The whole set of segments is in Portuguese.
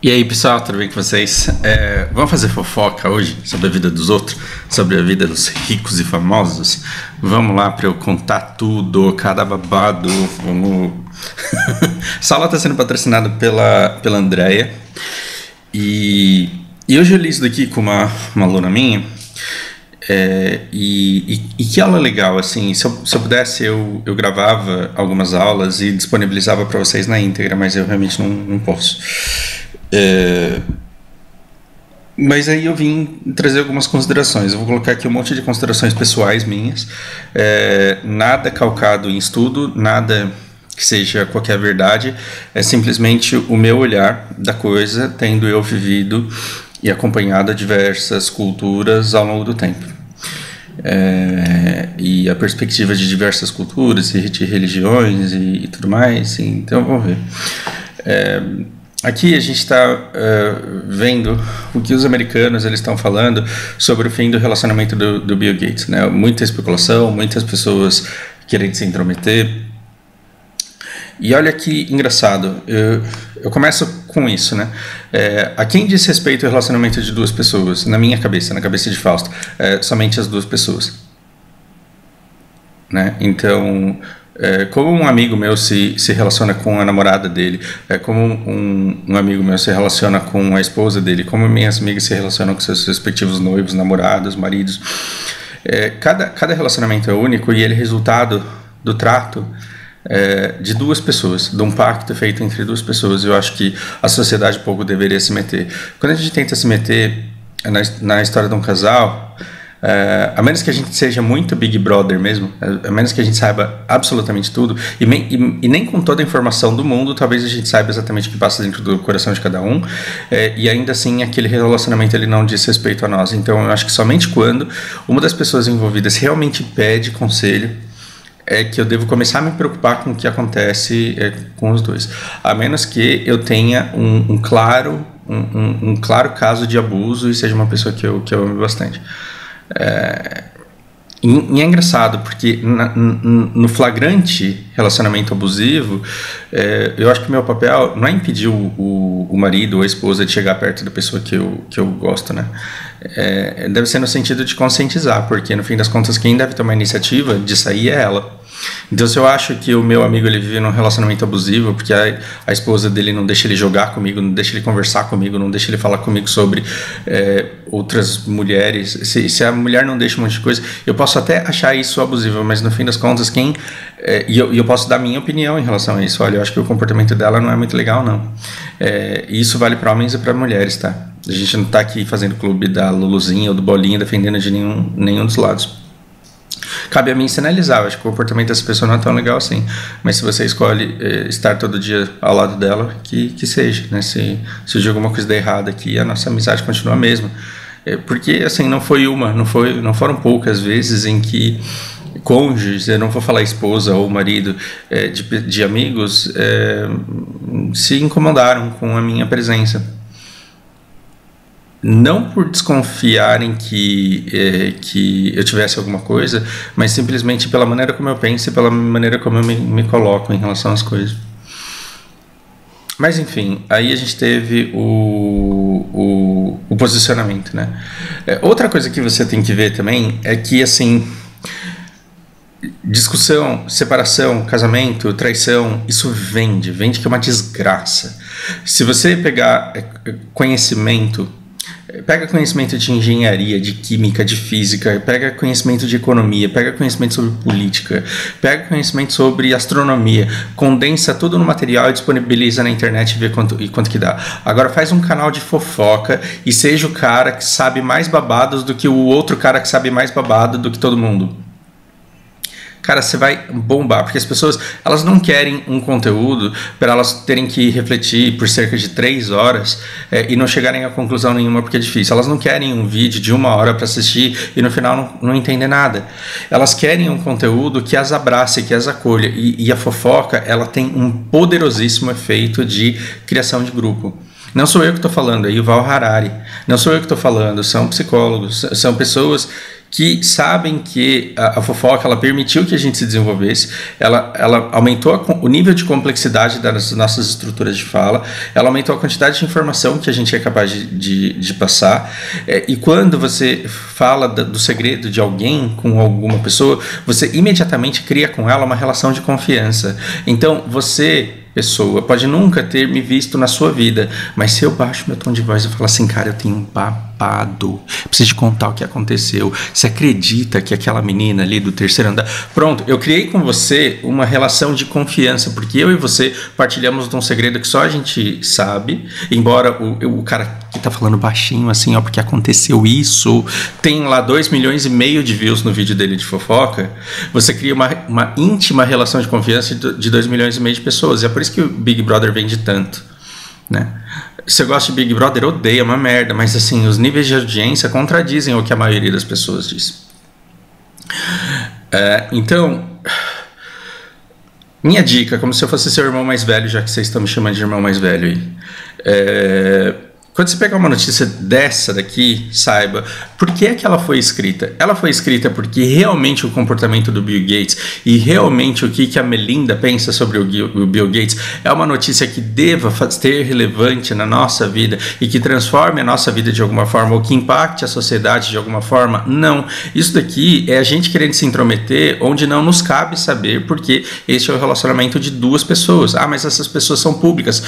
E aí, pessoal, tudo bem com vocês? Vamos fazer fofoca hoje sobre a vida dos outros, sobre a vida dos ricos e famosos? Vamos lá para eu contar tudo, cada babado. Vamos... Essa aula está sendo patrocinada pela Andrea. E hoje eu li isso daqui com uma aluna minha. E que aula legal, assim, se eu pudesse eu gravava algumas aulas e disponibilizava para vocês na íntegra, mas eu realmente não posso. Mas aí eu vim trazer algumas considerações. Eu vou colocar aqui um monte de considerações pessoais minhas, nada calcado em estudo, nada que seja qualquer verdade, é simplesmente o meu olhar da coisa, tendo eu vivido e acompanhado diversas culturas ao longo do tempo. E a perspectiva de diversas culturas e de religiões e tudo mais. Então vamos ver. Aqui a gente está vendo o que os americanos eles estão falando sobre o fim do relacionamento do Bill Gates, né? Muita especulação, muitas pessoas querendo se intrometer. E olha que engraçado, eu começo com isso, né? A quem diz respeito ao relacionamento de duas pessoas? Na minha cabeça, na cabeça de Fausto, somente as duas pessoas, né? Então, como um amigo meu se relaciona com a namorada dele, como um amigo meu se relaciona com a esposa dele, como minhas amigas se relacionam com seus respectivos noivos, namorados, maridos. Cada relacionamento é único e ele é resultado do trato de duas pessoas, de um pacto feito entre duas pessoas. Eu acho que a sociedade pouco deveria se meter. Quando a gente tenta se meter na história de um casal, a menos que a gente seja muito Big Brother mesmo, a menos que a gente saiba absolutamente tudo, e nem com toda a informação do mundo, talvez a gente saiba exatamente o que passa dentro do coração de cada um, e ainda assim aquele relacionamento ele não diz respeito a nós. Então eu acho que somente quando uma das pessoas envolvidas realmente pede conselho é que eu devo começar a me preocupar com o que acontece com os dois, a menos que eu tenha um claro caso de abuso e seja uma pessoa que eu amo bastante. E é engraçado porque no flagrante relacionamento abusivo, eu acho que o meu papel não é impedir o marido ou a esposa de chegar perto da pessoa que eu gosto, né? Deve ser no sentido de conscientizar, porque no fim das contas quem deve tomar a iniciativa de sair é ela. Então se eu acho que o meu amigo ele vive num relacionamento abusivo porque a esposa dele não deixa ele jogar comigo, não deixa ele conversar comigo, não deixa ele falar comigo sobre outras mulheres, se a mulher não deixa um monte de coisa, eu posso até achar isso abusivo, mas no fim das contas e eu posso dar minha opinião em relação a isso. Olha, eu acho que o comportamento dela não é muito legal, não. E isso vale para homens e para mulheres, tá? A gente não está aqui fazendo clube da Luluzinha ou do Bolinha defendendo de nenhum dos lados. Cabe a mim sinalizar, eu acho que o comportamento dessa pessoa não é tão legal assim, mas se você escolhe estar todo dia ao lado dela, que seja, né? Se de alguma coisa der errado aqui, a nossa amizade continua a mesma, porque assim, não foram poucas vezes em que cônjuges, eu não vou falar esposa ou marido de amigos, se incomodaram com a minha presença. Não por desconfiarem que eu tivesse alguma coisa, mas simplesmente pela maneira como eu penso e pela maneira como eu me coloco em relação às coisas. Mas enfim, aí a gente teve o posicionamento, né? Outra coisa que você tem que ver também é que, assim, discussão, separação, casamento, traição, isso vende que é uma desgraça. Se você pegar conhecimento de engenharia, de química, de física, pega conhecimento de economia, pega conhecimento sobre política, pega conhecimento sobre astronomia, condensa tudo no material e disponibiliza na internet e vê quanto que dá. Agora faz um canal de fofoca e seja o cara que sabe mais babados do que o outro cara que sabe mais babado do que todo mundo. Cara, você vai bombar, porque as pessoas, elas não querem um conteúdo para elas terem que refletir por cerca de 3 horas e não chegarem a conclusão nenhuma porque é difícil. Elas não querem um vídeo de 1 hora para assistir e no final não entender nada. Elas querem um conteúdo que as abrace, que as acolha. E a fofoca, ela tem um poderosíssimo efeito de criação de grupo. Não sou eu que estou falando, é Yuval Harari. Não sou eu que estou falando, são psicólogos, são pessoas que sabem que a fofoca ela permitiu que a gente se desenvolvesse, ela aumentou o nível de complexidade das nossas estruturas de fala, ela aumentou a quantidade de informação que a gente é capaz de passar, e quando você fala do segredo de alguém com alguma pessoa, você imediatamente cria com ela uma relação de confiança. Então você, pessoa, pode nunca ter me visto na sua vida, mas se eu baixo meu tom de voz e falo assim, cara, eu tenho um babado, preciso te contar o que aconteceu, você acredita que aquela menina ali do terceiro andar, pronto, eu criei com você uma relação de confiança, porque eu e você partilhamos de um segredo que só a gente sabe, embora o cara que tá falando baixinho assim, ó, porque aconteceu isso, tem lá 2,5 milhões de views no vídeo dele de fofoca, você cria uma íntima relação de confiança de 2,5 milhões de pessoas, e é por isso que o Big Brother vende tanto, né? Se eu gosto de Big Brother, odeio, é uma merda, mas assim, os níveis de audiência contradizem o que a maioria das pessoas diz. Então, minha dica, como se eu fosse seu irmão mais velho, já que vocês estão me chamando de irmão mais velho aí, quando você pegar uma notícia dessa daqui, saiba por que é que ela foi escrita. Ela foi escrita porque realmente o comportamento do Bill Gates e realmente o que a Melinda pensa sobre o Bill Gates é uma notícia que deva ter relevante na nossa vida e que transforme a nossa vida de alguma forma ou que impacte a sociedade de alguma forma. Não. Isso daqui é a gente querendo se intrometer onde não nos cabe saber, porque este é o relacionamento de duas pessoas. Ah, mas essas pessoas são públicas.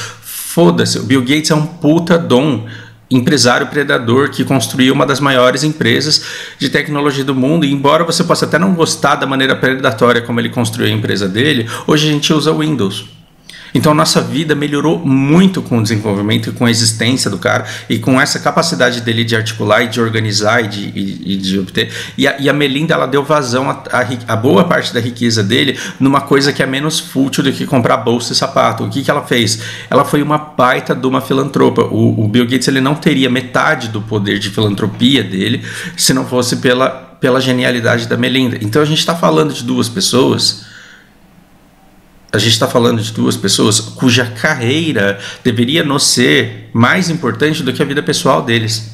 Foda-se, o Bill Gates é um puta dom, empresário predador que construiu uma das maiores empresas de tecnologia do mundo, e embora você possa até não gostar da maneira predatória como ele construiu a empresa dele, hoje a gente usa o Windows. Então nossa vida melhorou muito com o desenvolvimento e com a existência do cara e com essa capacidade dele de articular e de organizar e de obter. E a Melinda, ela deu vazão a boa parte da riqueza dele numa coisa que é menos fútil do que comprar bolsa e sapato. O que ela fez? Ela foi uma baita de uma filantropa. O Bill Gates, ele não teria metade do poder de filantropia dele se não fosse pela genialidade da Melinda. Então a gente está falando de duas pessoas. A gente está falando de duas pessoas cuja carreira deveria nos ser mais importante do que a vida pessoal deles.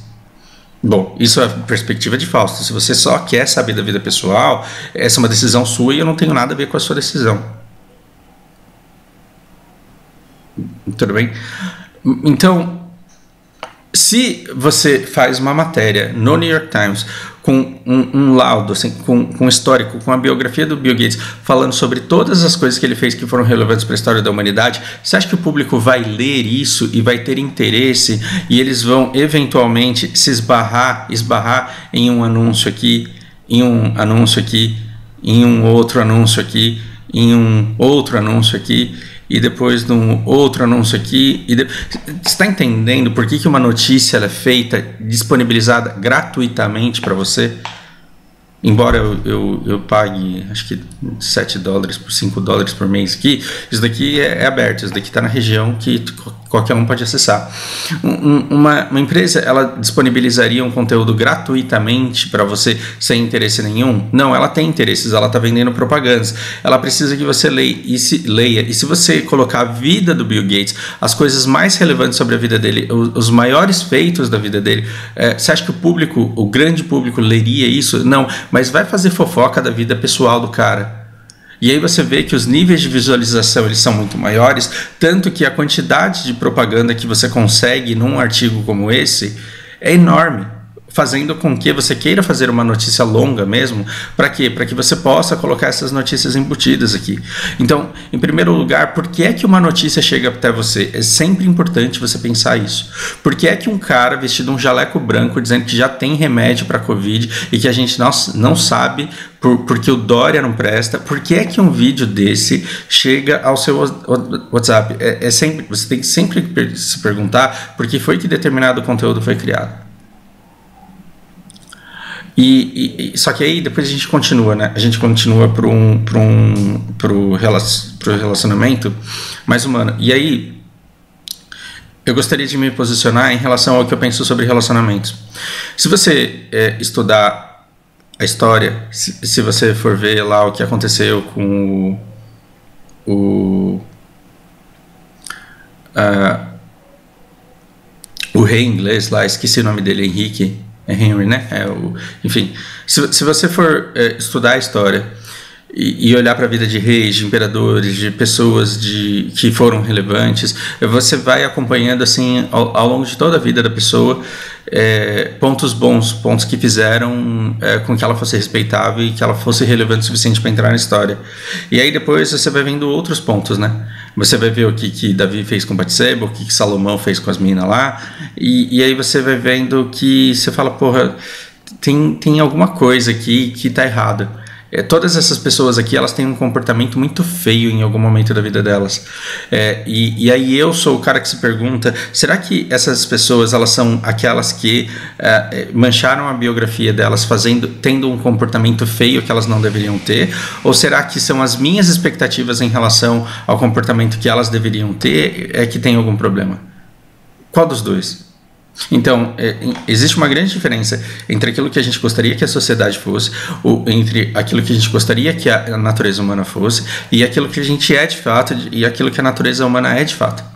Bom, isso é a perspectiva de Fausto. Se você só quer saber da vida pessoal, essa é uma decisão sua e eu não tenho nada a ver com a sua decisão. Tudo bem? Então, se você faz uma matéria no New York Times com um laudo, assim, com um histórico, com a biografia do Bill Gates, falando sobre todas as coisas que ele fez que foram relevantes para a história da humanidade, você acha que o público vai ler isso e vai ter interesse e eles vão eventualmente se esbarrar em um anúncio aqui, em um anúncio aqui, em um outro anúncio aqui, em um outro anúncio aqui, e depois de um outro anúncio aqui. Você está entendendo por que uma notícia ela é feita, disponibilizada gratuitamente para você? Embora eu pague, acho que $7 por $5 por mês aqui, isso daqui é aberto, isso daqui está na região que qualquer um pode acessar. Uma empresa, ela disponibilizaria um conteúdo gratuitamente para você sem interesse nenhum? Não, ela tem interesses, ela está vendendo propagandas. Ela precisa que você leia. E se você colocar a vida do Bill Gates, as coisas mais relevantes sobre a vida dele, os maiores feitos da vida dele, você acha que o grande público leria isso? Não, mas vai fazer fofoca da vida pessoal do cara. E aí você vê que os níveis de visualização eles são muito maiores, tanto que a quantidade de propaganda que você consegue num artigo como esse é enorme, fazendo com que você queira fazer uma notícia longa mesmo. Para quê? Para que você possa colocar essas notícias embutidas aqui. Então, em primeiro lugar, por que é que uma notícia chega até você? É sempre importante você pensar isso. Por que é que um cara vestido um jaleco branco dizendo que já tem remédio para Covid e que a gente não sabe porque o Dória não presta, por que é que um vídeo desse chega ao seu WhatsApp? Você tem que sempre se perguntar por que foi que determinado conteúdo foi criado. Só que aí depois a gente continua, né? A gente continua pro relacionamento mais humano. E aí eu gostaria de me posicionar em relação ao que eu penso sobre relacionamentos. Se você estudar a história, se você for ver lá o que aconteceu com o rei inglês lá, esqueci o nome dele, Henrique, É Henry, né? Enfim, se você for estudar a história e olhar para a vida de reis, de imperadores, de pessoas que foram relevantes, você vai acompanhando assim ao longo de toda a vida da pessoa pontos bons, pontos que fizeram com que ela fosse respeitável e que ela fosse relevante o suficiente para entrar na história. E aí depois você vai vendo outros pontos, né? Você vai ver o que Davi fez com Batseba, o que Salomão fez com as minas lá, e aí você vai vendo que você fala, porra, tem alguma coisa aqui que tá errada. Todas essas pessoas aqui, elas têm um comportamento muito feio em algum momento da vida delas. E aí eu sou o cara que se pergunta, será que essas pessoas, elas são aquelas que mancharam a biografia delas tendo um comportamento feio que elas não deveriam ter? Ou será que são as minhas expectativas em relação ao comportamento que elas deveriam ter que tem algum problema? Qual dos dois? Então, existe uma grande diferença entre aquilo que a gente gostaria que a sociedade fosse, entre aquilo que a gente gostaria que a natureza humana fosse, e aquilo que a gente é de fato, e aquilo que a natureza humana é de fato.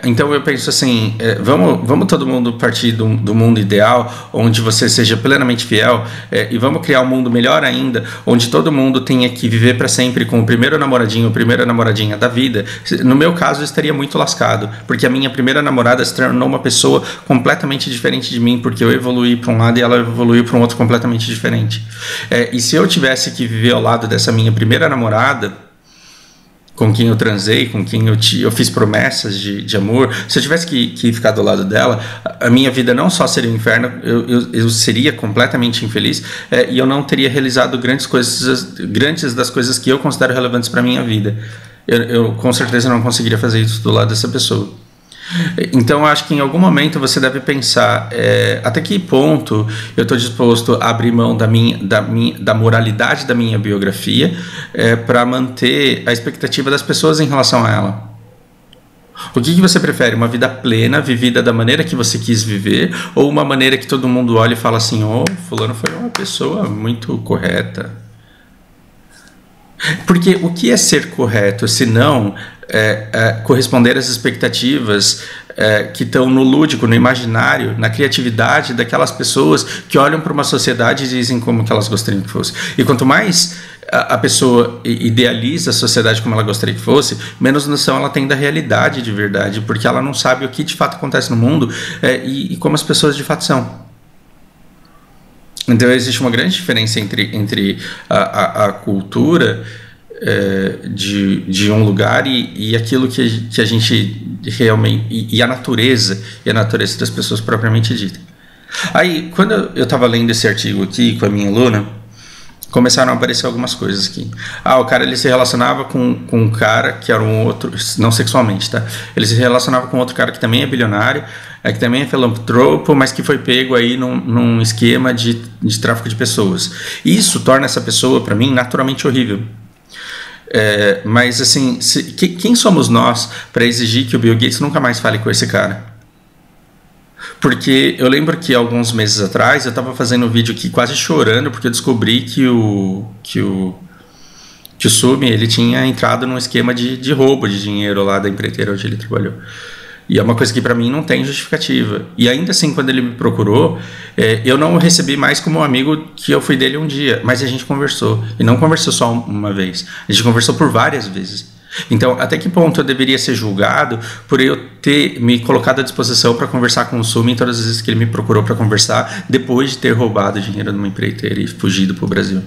Então eu penso assim, vamos todo mundo partir do mundo ideal, onde você seja plenamente fiel, e vamos criar um mundo melhor ainda, onde todo mundo tenha que viver para sempre com o primeiro namoradinho, a primeira namoradinha da vida. No meu caso eu estaria muito lascado, porque a minha primeira namorada se tornou uma pessoa completamente diferente de mim, porque eu evoluí para um lado e ela evoluiu para um outro completamente diferente. E se eu tivesse que viver ao lado dessa minha primeira namorada, com quem eu transei, com quem eu fiz promessas de amor, se eu tivesse que ficar do lado dela, a minha vida não só seria um inferno, eu seria completamente infeliz, e eu não teria realizado grandes das coisas que eu considero relevantes para a minha vida. Eu com certeza não conseguiria fazer isso do lado dessa pessoa. Então eu acho que em algum momento você deve pensar até que ponto eu estou disposto a abrir mão da moralidade da minha biografia para manter a expectativa das pessoas em relação a ela. O que você prefere? Uma vida plena, vivida da maneira que você quis viver, ou uma maneira que todo mundo olha e fala assim, fulano foi uma pessoa muito correta? Porque o que é ser correto, se não corresponder às expectativas que estão no lúdico, no imaginário, na criatividade daquelas pessoas que olham para uma sociedade e dizem como que elas gostariam que fosse. E quanto mais a pessoa idealiza a sociedade como ela gostaria que fosse, menos noção ela tem da realidade de verdade, porque ela não sabe o que de fato acontece no mundo e como as pessoas de fato são. Então existe uma grande diferença entre a cultura de um lugar e aquilo que a gente realmente... E a natureza das pessoas propriamente dita. Aí, quando eu estava lendo esse artigo aqui com a minha aluna, começaram a aparecer algumas coisas aqui. O cara, ele se relacionava com um cara que era um outro, não sexualmente, tá? Ele se relacionava com outro cara que também é bilionário, que também é filantropo, mas que foi pego aí num esquema de tráfico de pessoas. Isso torna essa pessoa, para mim, naturalmente horrível. Mas assim, quem somos nós para exigir que o Bill Gates nunca mais fale com esse cara? Porque eu lembro que alguns meses atrás eu estava fazendo um vídeo aqui quase chorando porque eu descobri que o Sumi, ele tinha entrado num esquema de roubo de dinheiro lá da empreiteira onde ele trabalhou. E é uma coisa que para mim não tem justificativa. E ainda assim, quando ele me procurou, eu não o recebi mais como um amigo que eu fui dele um dia, mas a gente conversou. E não conversou só uma vez, a gente conversou por várias vezes. Então, até que ponto eu deveria ser julgado por eu ter me colocado à disposição para conversar com o Sumi todas as vezes que ele me procurou para conversar, depois de ter roubado dinheiro de uma empreiteira e fugido para o Brasil?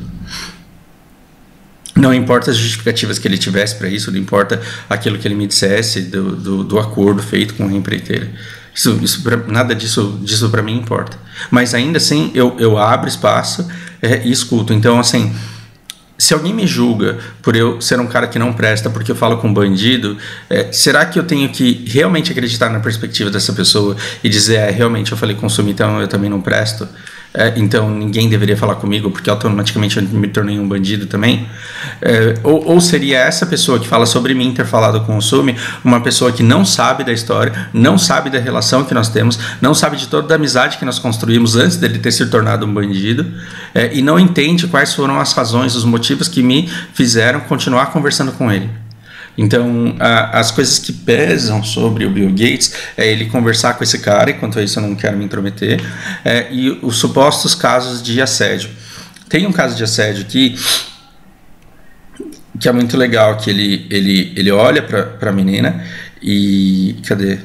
Não importa as justificativas que ele tivesse para isso, não importa aquilo que ele me dissesse do acordo feito com a empreiteira. Nada disso para mim importa. Mas ainda assim, eu abro espaço e escuto. Então, assim, se alguém me julga por eu ser um cara que não presta porque eu falo com um bandido, será que eu tenho que realmente acreditar na perspectiva dessa pessoa e dizer, realmente eu falei com o Sumi, então eu também não presto? Então ninguém deveria falar comigo porque automaticamente eu me tornei um bandido também? Ou seria essa pessoa que fala sobre mim ter falado com o Sumi uma pessoa que não sabe da história, não sabe da relação que nós temos, não sabe de toda a amizade que nós construímos antes dele ter se tornado um bandido, e não entende quais foram as razões, os motivos que me fizeram continuar conversando com ele? Então, as coisas que pesam sobre o Bill Gates é ele conversar com esse cara, enquanto isso eu não quero me intrometer, e os supostos casos de assédio. Tem um caso de assédio aqui que é muito legal, que ele olha para a menina e... Cadê?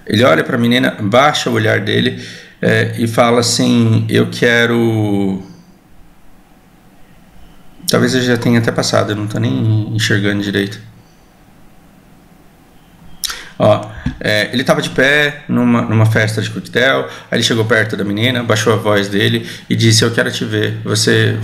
Ele olha para a menina, baixa o olhar dele e fala assim, eu quero... Talvez eu já tenha até passado, eu não estou nem enxergando direito. Ele estava de pé numa festa de coquetel, aí ele chegou perto da menina, baixou a voz dele e disse, eu quero te ver, você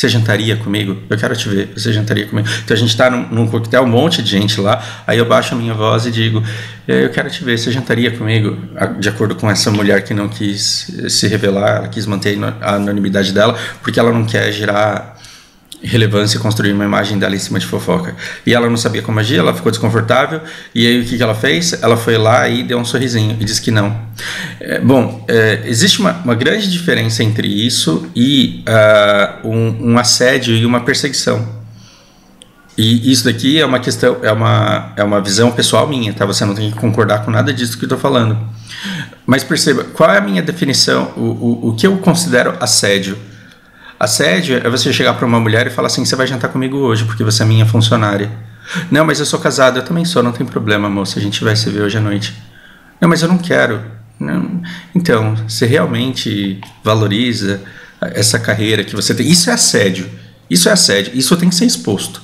jantaria comigo? Eu quero te ver, você jantaria comigo? Então a gente está num coquetel, um monte de gente lá, aí eu baixo a minha voz e digo, eu quero te ver, você jantaria comigo? De acordo com essa mulher que não quis se revelar, ela quis manter a anonimidade dela, porque ela não quer gerar relevância e construir uma imagem dela em cima de fofoca. E ela não sabia como agir, ela ficou desconfortável, e aí o que ela fez? Ela foi lá e deu um sorrisinho e disse que não. Existe uma grande diferença entre isso e um assédio e uma perseguição. E isso daqui é uma questão, é uma visão pessoal minha, tá? Você não tem que concordar com nada disso que eu estou falando. Mas perceba, qual é a minha definição, o que eu considero assédio? Assédio é você chegar para uma mulher e falar assim, você vai jantar comigo hoje porque você é minha funcionária. Não, mas eu sou casado, eu também sou, não tem problema, moça, a gente vai se ver hoje à noite. Não, mas eu não quero. Não. Então, você realmente valoriza essa carreira que você tem? Isso é assédio. Isso é assédio. Isso tem que ser exposto.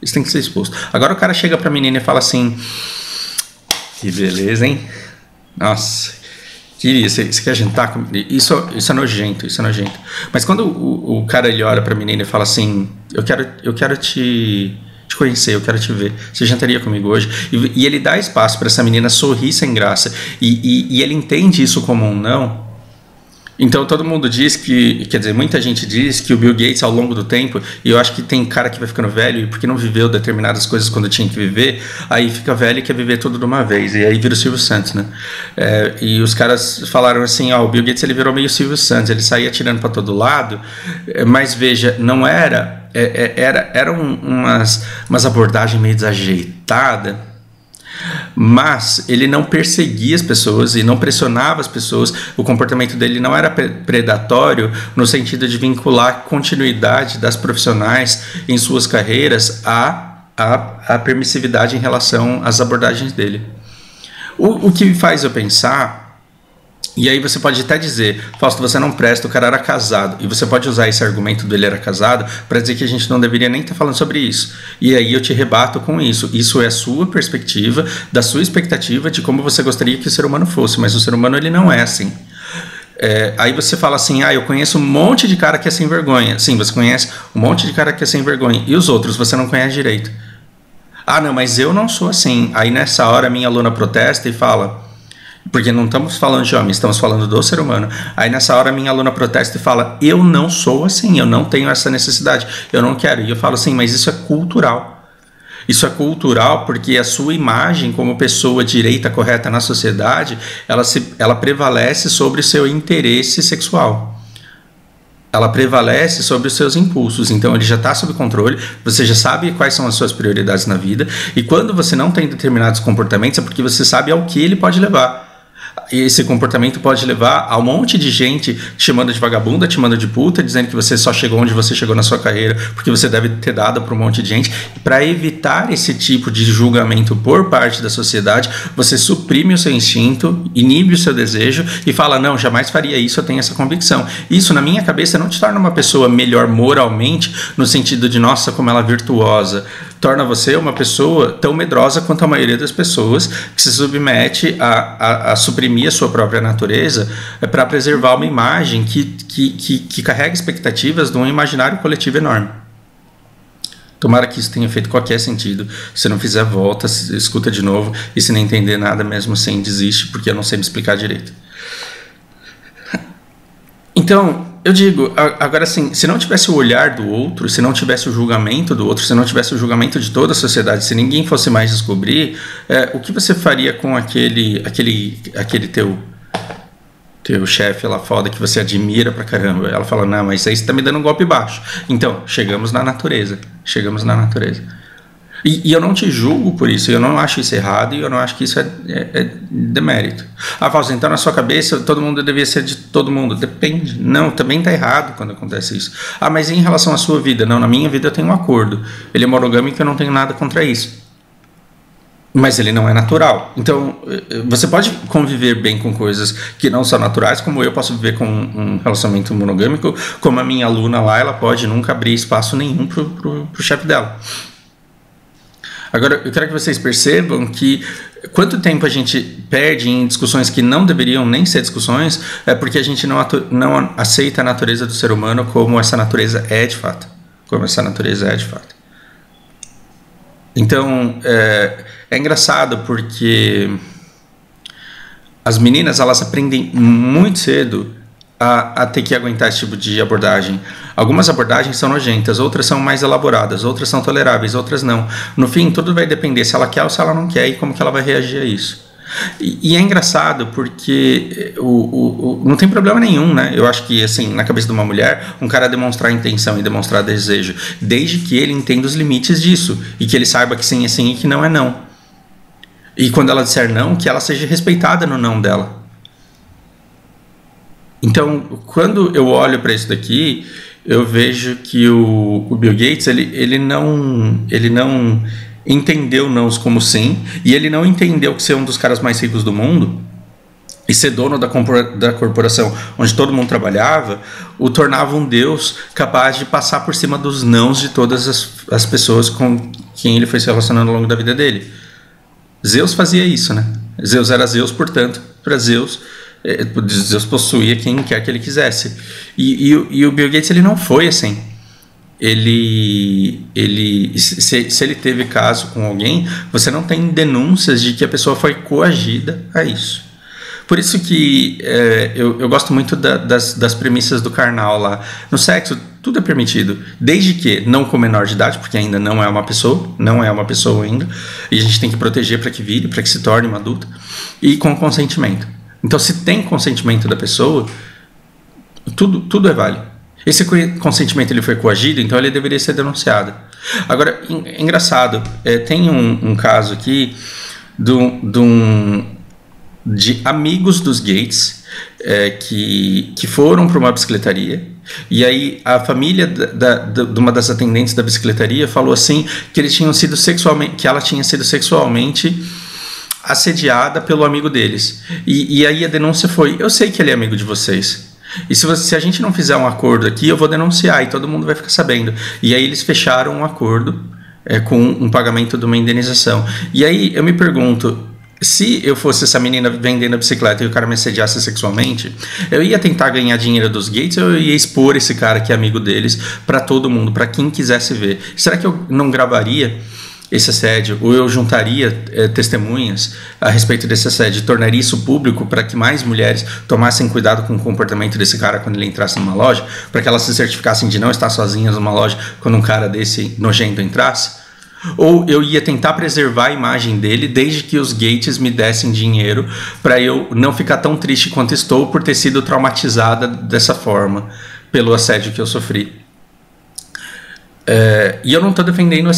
Isso tem que ser exposto. Agora o cara chega para a menina e fala assim, que beleza, hein? Nossa... Você quer jantar comigo? Isso é nojento, isso é nojento. Mas quando o cara ele olha pra menina e fala assim, eu quero te conhecer, eu quero te ver, você jantaria comigo hoje? E ele dá espaço para essa menina sorrir sem graça, e ele entende isso como um não. Então todo mundo diz que, quer dizer, muita gente diz que o Bill Gates ao longo do tempo, e eu acho que tem cara que vai ficando velho e porque não viveu determinadas coisas quando tinha que viver, aí fica velho e quer viver tudo de uma vez, e aí vira o Silvio Santos, né? E os caras falaram assim, o Bill Gates ele virou meio Silvio Santos, ele saía atirando para todo lado, mas veja, não era, eram umas abordagens meio desajeitadas, mas ele não perseguia as pessoas e não pressionava as pessoas. O comportamento dele não era predatório no sentido de vincular a continuidade das profissionais em suas carreiras à permissividade em relação às abordagens dele. O que faz eu pensar, e aí você pode até dizer, Fausto, você não presta, o cara era casado, e você pode usar esse argumento dele era casado para dizer que a gente não deveria nem estar falando sobre isso, e aí eu te rebato com isso é a sua perspectiva, da sua expectativa de como você gostaria que o ser humano fosse, mas o ser humano ele não é assim. Aí você fala assim, eu conheço um monte de cara que é sem vergonha. Sim, você conhece um monte de cara que é sem vergonha, e os outros você não conhece direito. Não, mas eu não sou assim. Aí nessa hora a minha aluna protesta e fala, porque não estamos falando de homem, estamos falando do ser humano. Aí nessa hora a minha aluna protesta e fala, eu não sou assim, eu não tenho essa necessidade, eu não quero. E eu falo assim, mas isso é cultural. Isso é cultural porque a sua imagem como pessoa direita correta na sociedade, ela prevalece sobre o seu interesse sexual. Ela prevalece sobre os seus impulsos, então ele já está sob controle, você já sabe quais são as suas prioridades na vida, e quando você não tem determinados comportamentos é porque você sabe ao que ele pode levar. E esse comportamento pode levar a um monte de gente te chamando de vagabunda, te chamando de puta, dizendo que você só chegou onde você chegou na sua carreira porque você deve ter dado para um monte de gente. E para evitar esse tipo de julgamento por parte da sociedade, você suprime o seu instinto, inibe o seu desejo e fala, não, jamais faria isso, eu tenho essa convicção. Isso, na minha cabeça, não te torna uma pessoa melhor moralmente, no sentido de, nossa, como ela é virtuosa. Torna você uma pessoa tão medrosa quanto a maioria das pessoas que se submete a suprimir a sua própria natureza para preservar uma imagem que carrega expectativas de um imaginário coletivo enorme. Tomara que isso tenha feito qualquer sentido. Se não fizer, volta, escuta de novo, e se não entender nada mesmo assim, desiste, porque eu não sei me explicar direito. Então, eu digo, agora assim, se não tivesse o olhar do outro, se não tivesse o julgamento do outro, se não tivesse o julgamento de toda a sociedade, se ninguém fosse mais descobrir, o que você faria com aquele teu teu chefe lá foda que você admira pra caramba. Ela fala, não, mas aí você tá me dando um golpe baixo. Então, chegamos na natureza. Chegamos na natureza. E eu não te julgo por isso, eu não acho isso errado e eu não acho que isso é demérito. Ah, Fausto, então na sua cabeça todo mundo devia ser de todo mundo. Depende. Não, também tá errado quando acontece isso. Ah, mas em relação à sua vida? Não, na minha vida eu tenho um acordo. Ele é monogâmico e eu não tenho nada contra isso. Mas ele não é natural. Então, você pode conviver bem com coisas que não são naturais, como eu posso viver com um relacionamento monogâmico, como a minha aluna lá, ela pode nunca abrir espaço nenhum pro chefe dela. Agora, eu quero que vocês percebam que quanto tempo a gente perde em discussões que não deveriam nem ser discussões, é porque a gente não aceita a natureza do ser humano como essa natureza é de fato. Como essa natureza é de fato. Então, é engraçado porque as meninas, elas aprendem muito cedo a ter que aguentar esse tipo de abordagem. Algumas abordagens são nojentas, outras são mais elaboradas, outras são toleráveis, outras não. No fim, tudo vai depender se ela quer ou se ela não quer e como que ela vai reagir a isso. E é engraçado porque não tem problema nenhum, né? Eu acho que, assim, na cabeça de uma mulher, um cara demonstrar intenção e demonstrar desejo, desde que ele entenda os limites disso e que ele saiba que sim é sim e que não é não. E quando ela disser não, que ela seja respeitada no não dela. Então, quando eu olho para isso daqui, eu vejo que o Bill Gates, ele não entendeu nãos como sim, e ele não entendeu que ser um dos caras mais ricos do mundo e ser dono da corporação onde todo mundo trabalhava o tornava um deus capaz de passar por cima dos nãos de todas as pessoas com quem ele foi se relacionando ao longo da vida dele. Zeus fazia isso, né? Zeus era Zeus, portanto, para Zeus possuía quem quer que ele quisesse. E o Bill Gates, ele não foi assim. Se ele teve caso com alguém, você não tem denúncias de que a pessoa foi coagida a isso. Por isso que eu gosto muito das premissas do Karnal lá. No sexo, tudo é permitido, desde que não com menor de idade, porque ainda não é uma pessoa ainda, e a gente tem que proteger para que vire, para que se torne uma adulta, e com consentimento. Então, se tem consentimento da pessoa, tudo é válido. Esse consentimento ele foi coagido, então ele deveria ser denunciado. Agora, é engraçado, tem um caso aqui de amigos dos Gates que foram para uma bicicletaria, e aí a família de uma das atendentes da bicicletaria falou assim que ela tinha sido sexualmente assediada pelo amigo deles. E aí a denúncia foi: eu sei que ele é amigo de vocês, e se a gente não fizer um acordo aqui, eu vou denunciar e todo mundo vai ficar sabendo. E aí eles fecharam um acordo com um pagamento de uma indenização. E aí eu me pergunto, se eu fosse essa menina vendendo a bicicleta e o cara me assediasse sexualmente, eu ia tentar ganhar dinheiro dos Gates ou eu ia expor esse cara que é amigo deles para todo mundo, para quem quisesse ver? Será que eu não gravaria esse assédio, ou eu juntaria testemunhas a respeito desse assédio, tornaria isso público para que mais mulheres tomassem cuidado com o comportamento desse cara quando ele entrasse numa loja, para que elas se certificassem de não estar sozinhas numa loja quando um cara desse nojento entrasse? Ou eu ia tentar preservar a imagem dele desde que os Gates me dessem dinheiro para eu não ficar tão triste quanto estou por ter sido traumatizada dessa forma pelo assédio que eu sofri? E eu não estou defendendo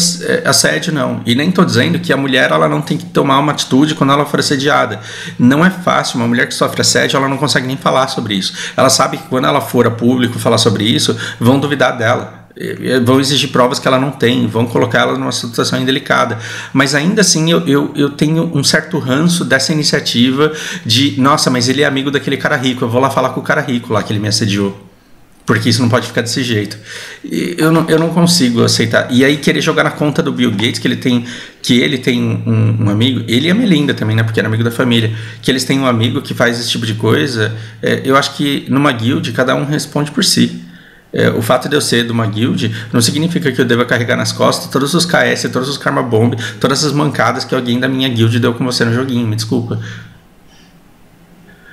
assédio, não. E nem estou dizendo que a mulher ela não tem que tomar uma atitude quando ela for assediada. Não é fácil. Uma mulher que sofre assédio, ela não consegue nem falar sobre isso. Ela sabe que quando ela for a público falar sobre isso, vão duvidar dela, vão exigir provas que ela não tem, vão colocar ela numa situação indelicada. Mas ainda assim eu tenho um certo ranço dessa iniciativa de: nossa, mas ele é amigo daquele cara rico, eu vou lá falar com o cara rico lá que ele me assediou, porque isso não pode ficar desse jeito. Eu não consigo aceitar. E aí querer jogar na conta do Bill Gates que ele tem um amigo, ele e a Melinda também, né, porque era amigo da família, que eles têm um amigo que faz esse tipo de coisa. Eu acho que numa guild cada um responde por si. O fato de eu ser de uma guild não significa que eu deva carregar nas costas todos os KS, todos os Karma Bomb, todas as mancadas que alguém da minha guild deu com você no joguinho. Me desculpa.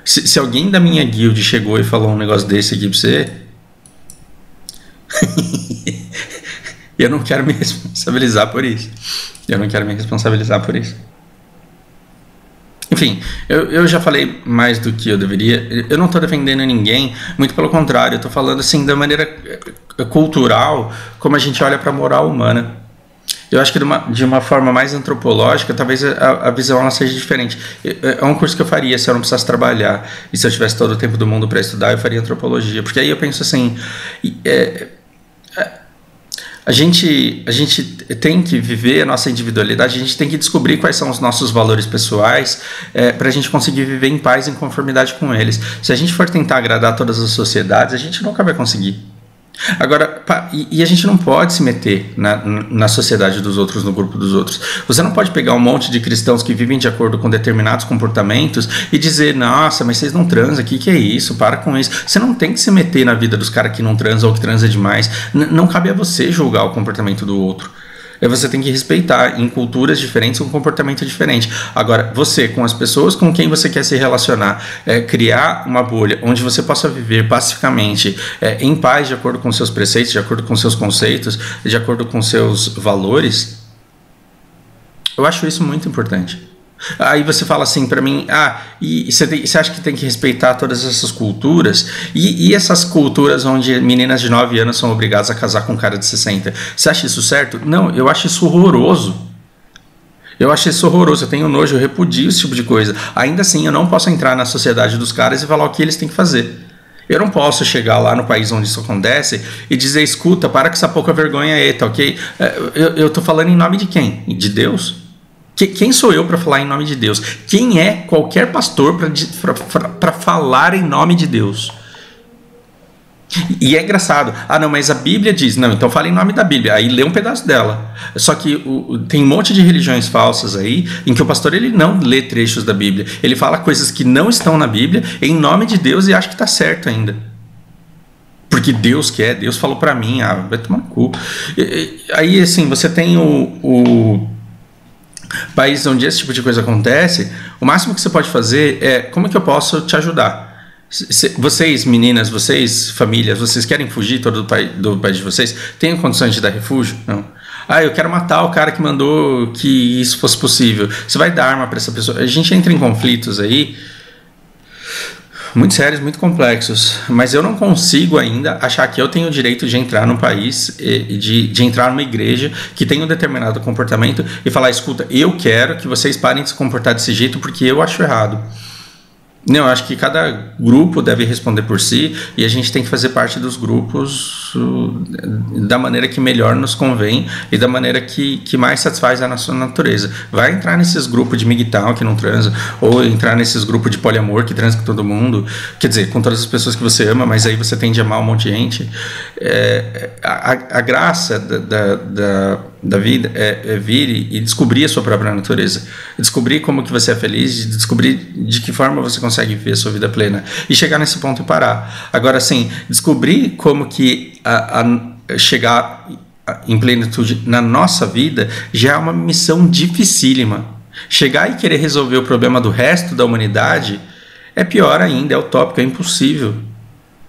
Se alguém da minha guild chegou e falou um negócio desse aqui pra você, eu não quero me responsabilizar por isso. Enfim, enfim, eu já falei mais do que eu deveria. Eu não estou defendendo ninguém, muito pelo contrário, eu estou falando assim da maneira cultural como a gente olha para a moral humana. Eu acho que de uma forma mais antropológica, talvez a visão ela seja diferente. É um curso que eu faria se eu não precisasse trabalhar e se eu tivesse todo o tempo do mundo para estudar, eu faria antropologia, porque aí eu penso assim, a gente tem que viver a nossa individualidade, a gente tem que descobrir quais são os nossos valores pessoais para a gente conseguir viver em paz, em conformidade com eles. Se a gente for tentar agradar todas as sociedades, a gente nunca vai conseguir. Agora, e a gente não pode se meter na sociedade dos outros, no grupo dos outros. Você não pode pegar um monte de cristãos que vivem de acordo com determinados comportamentos e dizer, nossa, mas vocês não transam, que é isso? Para com isso. Você não tem que se meter na vida dos caras que não transam ou que transam demais. Não cabe a você julgar o comportamento do outro. Você tem que respeitar em culturas diferentes um comportamento diferente. Agora, você, com as pessoas com quem você quer se relacionar, criar uma bolha onde você possa viver pacificamente, em paz, de acordo com seus preceitos, de acordo com seus conceitos, de acordo com seus valores, eu acho isso muito importante. Aí você fala assim para mim, e você acha que tem que respeitar todas essas culturas? E essas culturas onde meninas de 9 anos são obrigadas a casar com um cara de 60? Você acha isso certo? Não, eu acho isso horroroso. Eu tenho nojo, eu repudio esse tipo de coisa. Ainda assim, eu não posso entrar na sociedade dos caras e falar o que eles têm que fazer. Eu não posso chegar lá no país onde isso acontece e dizer, escuta, para com essa pouca vergonha aí, tá ok? Eu tô falando em nome de quem? De Deus? Quem sou eu para falar em nome de Deus? Quem é qualquer pastor para falar em nome de Deus? E é engraçado. Não, mas a Bíblia diz. Não, então fala em nome da Bíblia. Aí lê um pedaço dela. Só que tem um monte de religiões falsas aí em que o pastor ele não lê trechos da Bíblia. Ele fala coisas que não estão na Bíblia em nome de Deus e acha que está certo ainda. Porque Deus quer, Deus falou para mim. Vai tomar no cu. Aí assim, você tem o país onde esse tipo de coisa acontece, o máximo que você pode fazer é, como é que eu posso te ajudar? Vocês, meninas, vocês, famílias, vocês querem fugir todo do país de vocês? Têm condições de dar refúgio? Não. Eu quero matar o cara que mandou que isso fosse possível. Você vai dar arma para essa pessoa? A gente entra em conflitos aí muito sérios, muito complexos, mas eu não consigo ainda achar que eu tenho o direito de entrar num país, de entrar numa igreja que tem um determinado comportamento e falar, escuta, eu quero que vocês parem de se comportar desse jeito porque eu acho errado. Não, eu acho que cada grupo deve responder por si e a gente tem que fazer parte dos grupos da maneira que melhor nos convém e da maneira que mais satisfaz a nossa natureza. Vai entrar nesses grupos de MGTOW que não transa, ou entrar nesses grupos de poliamor que transa com todo mundo, quer dizer, com todas as pessoas que você ama, mas aí você tende a amar um monte de gente. A graça da vida é vir e descobrir a sua própria natureza, descobrir como que você é feliz, descobrir de que forma você consegue viver a sua vida plena e chegar nesse ponto e parar. Agora, assim, descobrir como que chegar em plenitude na nossa vida já é uma missão dificílima. Chegar e querer resolver o problema do resto da humanidade é pior ainda, é utópico, é impossível.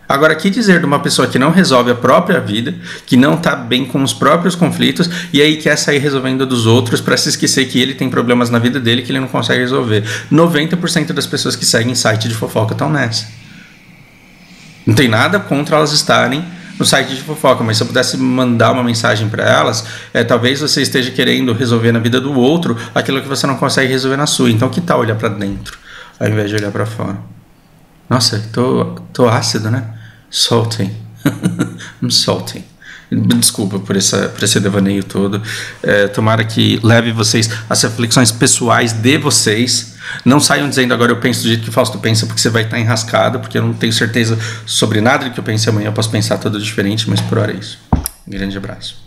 Agora, que dizer de uma pessoa que não resolve a própria vida, que não está bem com os próprios conflitos e aí quer sair resolvendo dos outros para se esquecer que ele tem problemas na vida dele que ele não consegue resolver? 90% das pessoas que seguem site de fofoca estão nessa. Não tem nada contra elas estarem no site de fofoca, mas se eu pudesse mandar uma mensagem para elas, talvez você esteja querendo resolver na vida do outro aquilo que você não consegue resolver na sua. Então que tal olhar para dentro ao invés de olhar para fora? Nossa, tô ácido, né? Salty. I'm salty. Desculpa por esse devaneio todo. Tomara que leve vocês às reflexões pessoais de vocês. Não saiam dizendo agora eu penso do jeito que o Fausto pensa, porque você vai estar enrascado, porque eu não tenho certeza sobre nada do que eu pense amanhã. Eu posso pensar tudo diferente, mas por hora é isso. Um grande abraço.